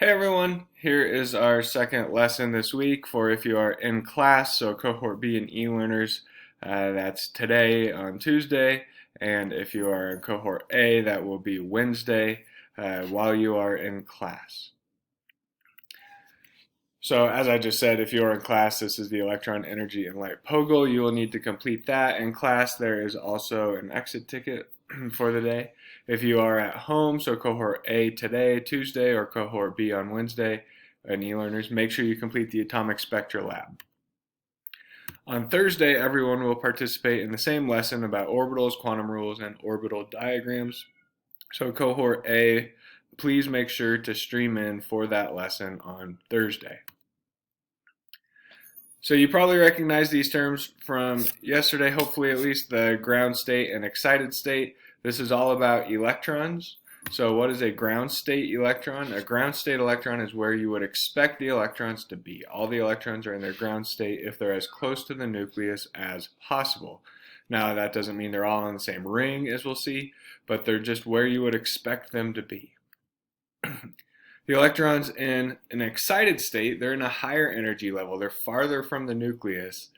Hey everyone, here is our second lesson this week for if you are in class, so cohort B and e-learners, that's today on Tuesday, and if you are in cohort A, that will be Wednesday while you are in class. So as I just said, if you are in class, this is the electron, energy, and light POGL. You will need to complete that. In class, there is also an exit ticket for the day. If you are at home, so cohort A today, Tuesday, or cohort B on Wednesday, and e-learners, make sure you complete the atomic spectra lab. On Thursday, everyone will participate in the same lesson about orbitals, quantum rules, and orbital diagrams. So cohort A, please make sure to stream in for that lesson on Thursday. So you probably recognize these terms from yesterday, hopefully at least, the ground state and excited state. This is all about electrons. So what is a ground state electron? A ground state electron is where you would expect the electrons to be. All the electrons are in their ground state if they're as close to the nucleus as possible. Now that doesn't mean they're all in the same ring, as we'll see, but they're just where you would expect them to be. The electrons in an excited state, they're in a higher energy level. They're farther from the nucleus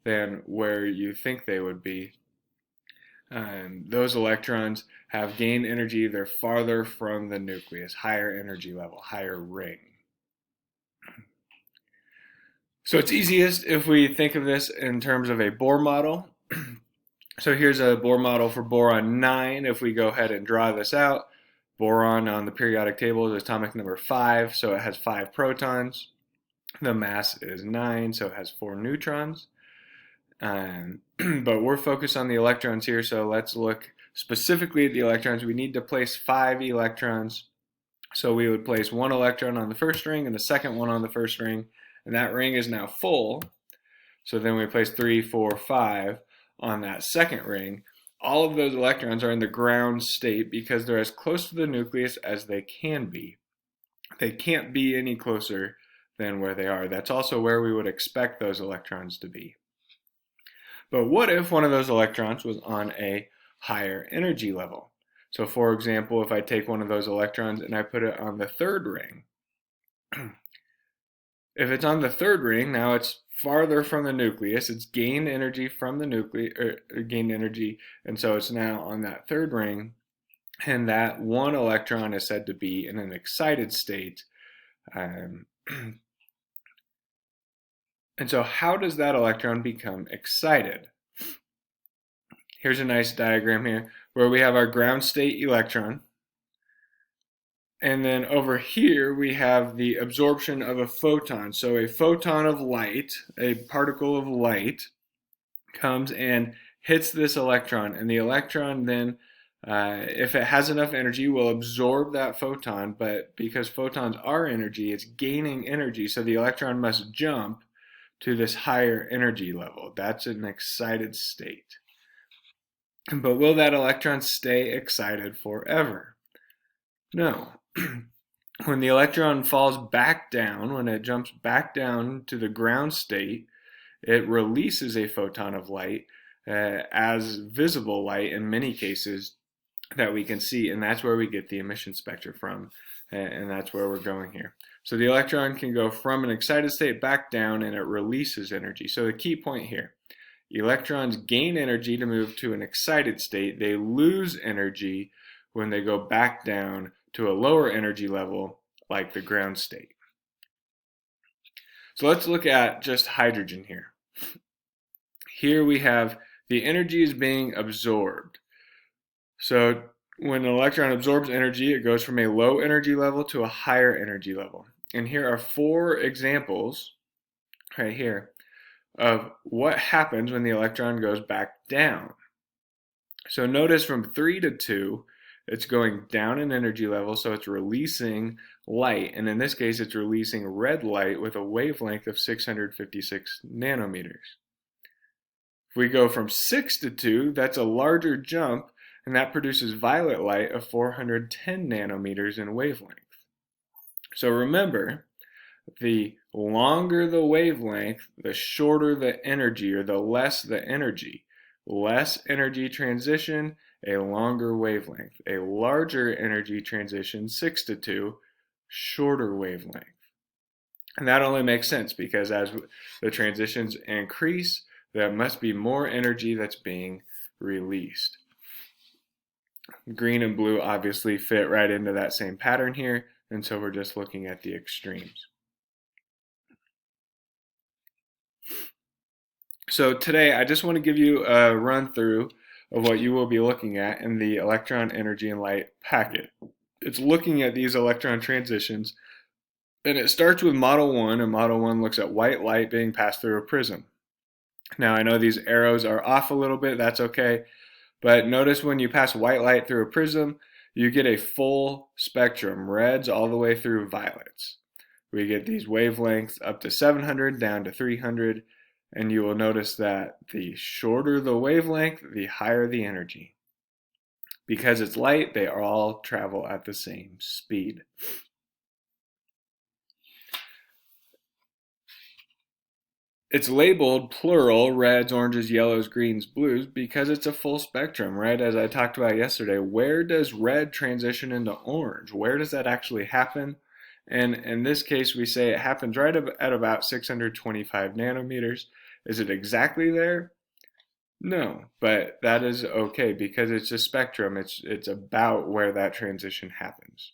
than where you think they would be. Those electrons have gained energy. They're farther from the nucleus, higher energy level, higher ring. So it's easiest if we think of this in terms of a Bohr model. So here's a Bohr model for boron 9. If we go ahead and draw this out, boron on the periodic table is atomic number 5, so it has 5 protons. The mass is 9, so it has 4 neutrons. But we're focused on the electrons here, so let's look specifically at the electrons. We need to place 5 electrons. So we would place 1 electron on the first ring and the second one on the first ring, and that ring is now full. So then we place 3, 4, 5 on that second ring. All of those electrons are in the ground state because they're as close to the nucleus as they can be. They can't be any closer than where they are. That's also where we would expect those electrons to be. But what if one of those electrons was on a higher energy level? So for example, if I take one of those electrons and I put it on the third ring, if it's on the third ring, now it's farther from the nucleus. It's gained energy from the nucleus, or gained energy, and so it's now on that third ring. And that one electron is said to be in an excited state. And so how does that electron become excited? Here's a nice diagram here where we have our ground state electron. And then over here we have the absorption of a photon. So a photon of light, a particle of light, comes and hits this electron. And the electron then, if it has enough energy, will absorb that photon. But because photons are energy, it's gaining energy. So the electron must jump to this higher energy level. That's an excited state. But will that electron stay excited forever? No. When the electron falls back down, when it jumps back down to the ground state, it releases a photon of light as visible light in many cases that we can see, and that's where we get the emission spectra from, and that's where we're going here. So the electron can go from an excited state back down, and it releases energy. So the key point here, electrons gain energy to move to an excited state. They lose energy when they go back down to a lower energy level like the ground state. So let's look at just hydrogen here. Here we have the energy is being absorbed. So when an electron absorbs energy, it goes from a low energy level to a higher energy level. And here are 4 examples right here of what happens when the electron goes back down. So notice from 3 to 2, it's going down in energy level, so it's releasing light. And in this case, it's releasing red light with a wavelength of 656 nanometers. If we go from 6 to 2, that's a larger jump, and that produces violet light of 410 nanometers in wavelength. So remember, the longer the wavelength, the shorter the energy, or the less the energy. Less energy transition, a longer wavelength. A larger energy transition, 6 to 2, shorter wavelength. And that only makes sense because as the transitions increase, there must be more energy that's being released. Green and blue obviously fit right into that same pattern here, and so we're just looking at the extremes. So today I just want to give you a run through of what you will be looking at in the electron, energy, and light packet. It's looking at these electron transitions, and it starts with Model 1, and Model 1 looks at white light being passed through a prism. Now I know these arrows are off a little bit, that's okay, but notice when you pass white light through a prism, you get a full spectrum, reds all the way through violets. We get these wavelengths up to 700 down to 300, and you will notice that the shorter the wavelength, the higher the energy. Because it's light, they all travel at the same speed. It's labeled plural, reds, oranges, yellows, greens, blues, because it's a full spectrum, right? As I talked about yesterday, where does red transition into orange? Where does that actually happen? And in this case, we say it happens right at about 625 nanometers. Is it exactly there? No, but that is okay because it's a spectrum. It's about where that transition happens.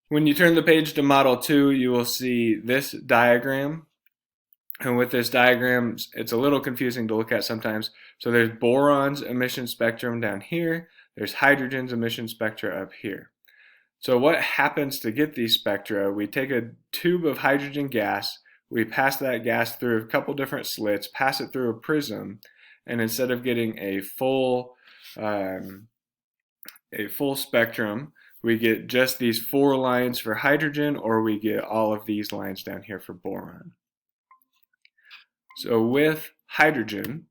When you turn the page to Model 2, you will see this diagram. And with this diagram, it's a little confusing to look at sometimes. So there's boron's emission spectrum down here. There's hydrogen's emission spectra up here. So what happens to get these spectra? We take a tube of hydrogen gas, we pass that gas through a couple different slits, pass it through a prism, and instead of getting a full spectrum, we get just these 4 lines for hydrogen, or we get all of these lines down here for boron. So with hydrogen,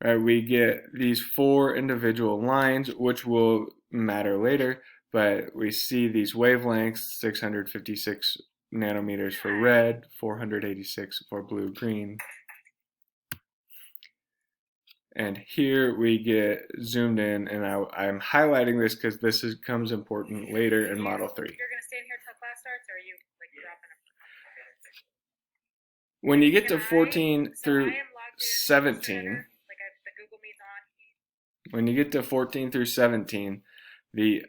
right, we get these 4 individual lines, which will matter later, but we see these wavelengths, 656 nanometers for red, 486 for blue, green. And here we get zoomed in, and I'm highlighting this because this becomes important later in Model 3. You're going to stay in here till class starts, or are you like dropping them? When you get to 14 through 17, when you get to 14 through 17, the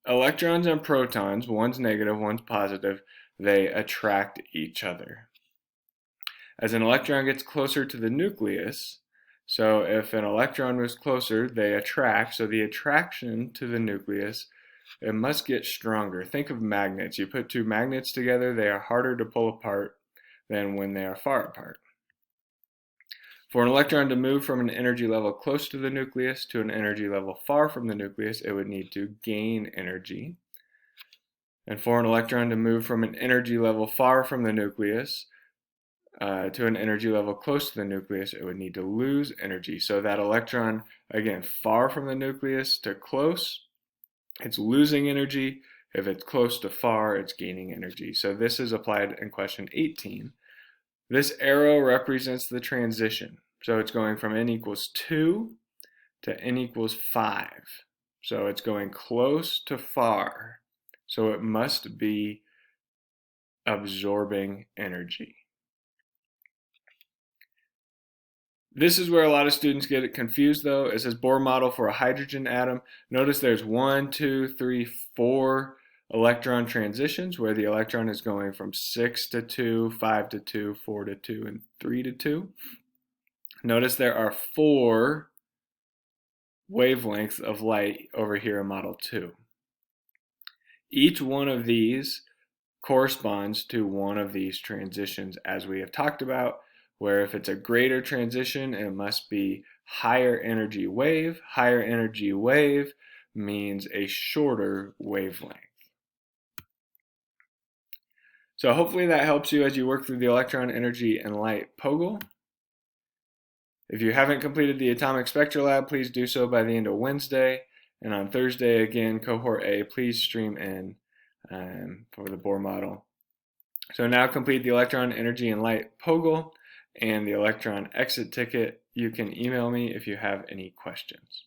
electrons and protons, one's negative, one's positive, they attract each other. As an electron gets closer to the nucleus, so if an electron was closer, they attract, so the attraction to the nucleus, it must get stronger. Think of magnets. You put 2 magnets together, they are harder to pull apart than when they are far apart. For an electron to move from an energy level close to the nucleus to an energy level far from the nucleus, it would need to gain energy. And for an electron to move from an energy level far from the nucleus to an energy level close to the nucleus, it would need to lose energy. So that electron, again, far from the nucleus to close, it's losing energy. If it's close to far, it's gaining energy. So this is applied in question 18. This arrow represents the transition. So it's going from n equals 2 to n equals 5. So it's going close to far. So it must be absorbing energy. This is where a lot of students get it confused though. It says Bohr model for a hydrogen atom. Notice there's 1, 2, 3, 4 electron transitions where the electron is going from 6 to 2, 5 to 2, 4 to 2, and 3 to 2. Notice there are 4 wavelengths of light over here in Model 2. Each one of these corresponds to one of these transitions as we have talked about, where if it's a greater transition, it must be higher energy wave. Higher energy wave means a shorter wavelength. So hopefully that helps you as you work through the electron, energy, and light POGIL. If you haven't completed the Atomic Spectra Lab, please do so by the end of Wednesday. And on Thursday, again, Cohort A, please stream in for the Bohr model. So now complete the electron, energy, and light POGIL and the electron exit ticket. You can email me if you have any questions.